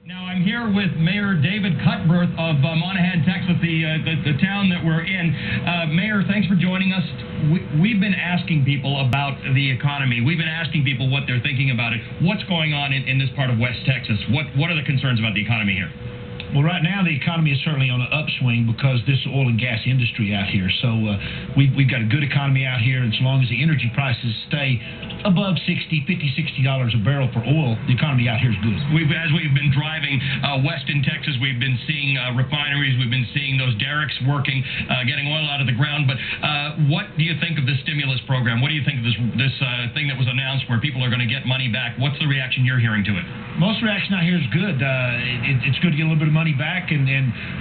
Now I'm here with Mayor David Cutbirth of Monahans, Texas, the town that we're in. Mayor, thanks for joining us. We've been asking people about the economy. We've been asking people what they're thinking about it. What's going on in this part of West Texas? What are the concerns about the economy here? Well, right now the economy is certainly on an upswing because this oil and gas industry out here. So we've got a good economy out here, and so long as the energy prices stay above $50, $60 a barrel for oil, the economy out here is good. As we've been driving west in Texas, we've been seeing refineries, we've been seeing those derricks working, getting oil out of the ground. But what do you think of the stimulus program? What do you think of this thing that was announced where people are going to get money back? What's the reaction you're hearing to it? Most reaction out here is good. It's good to get a little bit of money back, and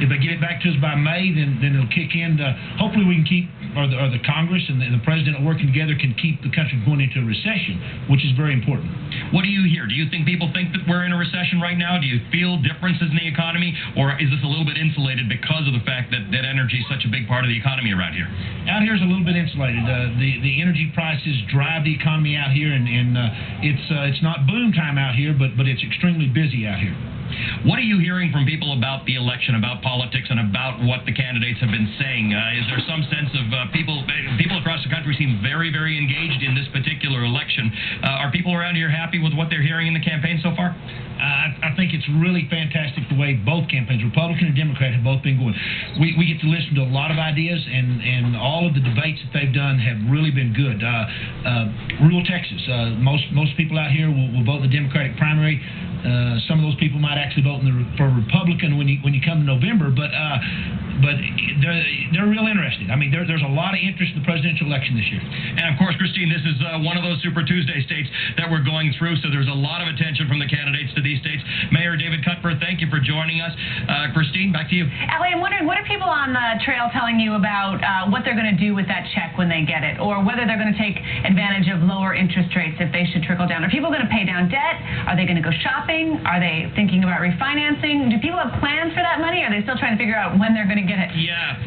if they get it back to us by May, then it'll kick in. Hopefully we can keep, or the Congress and the President working together can keep the country going into a recession, which is very important. What do you hear? Do you think people think that we're in a recession right now? Do you feel differences in the economy, or is this a little bit insulated because of the fact that energy is such a big part of the economy around here? Out here is a little bit insulated. The energy prices drive the economy out here, and it's not boom time out here, but it's extremely busy out here. What are you hearing from people about the election, about politics, and about what the candidates have been saying? Is there some sense of people across the country seem very, very engaged in this particular election? Are people around here happy with what they're hearing in the campaign so far? I think it's really fantastic the way both campaigns, Republican and Democrat, have both been going. We get to listen to a lot of ideas, and all of the debates that they've done have really been good. Rural Texas, most people out here will vote in the Democratic primary. Some of those people might actually vote for Republican when you come to November, but they're real interested. I mean, there's a lot of interest in the presidential election this year. And of course, Christine, this is one of those Super Tuesday states that we're going through, so there's a lot of attention from the candidates to these states. Mayor David Cutbirth, thank you for joining us. Christine, back to you. Allie, I'm wondering, what are people on the trail telling you about what they're going to do with that check when they get it, or whether they're going to take advantage of lower interest rates if they should trickle down? Are people going to pay down debt? Are they going to go shopping? Are they thinking about refinancing? Do people have plans for that money? Or are they still trying to figure out when they're going to get it? Yeah.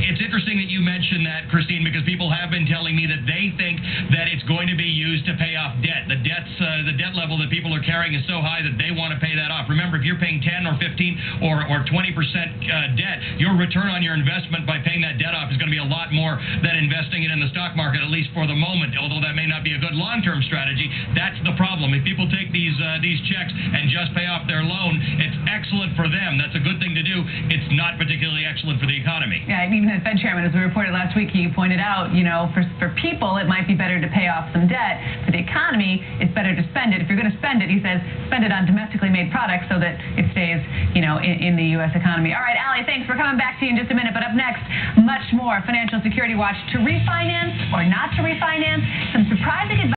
It's interesting that you mentioned that, Christine, because people have been telling me that they think that it's going to be used to pay off debt. The debt level that people are carrying is so high that they want to pay that off. Remember, if you're paying 10 or 15 or 20% debt, your return on your investment by paying that debt off is going to be a lot more than investing it in the stock market, at least for the moment. Although that may not be a good long-term strategy, that's the problem. If people take these checks and just pay off their loan, it's excellent for them. That's a good thing to do. It's not particularly excellent for the economy. Yeah, even the Fed chairman, as we reported last week, he pointed out, for people, it might be better to pay off some debt. For the economy, it's better to spend it. If you're going to spend it, he says, spend it on domestically made products so that it stays, in the U.S. economy. All right, Allie, thanks. We're coming back to you in just a minute. But up next, much more Financial Security Watch. To refinance or not to refinance, some surprising advice.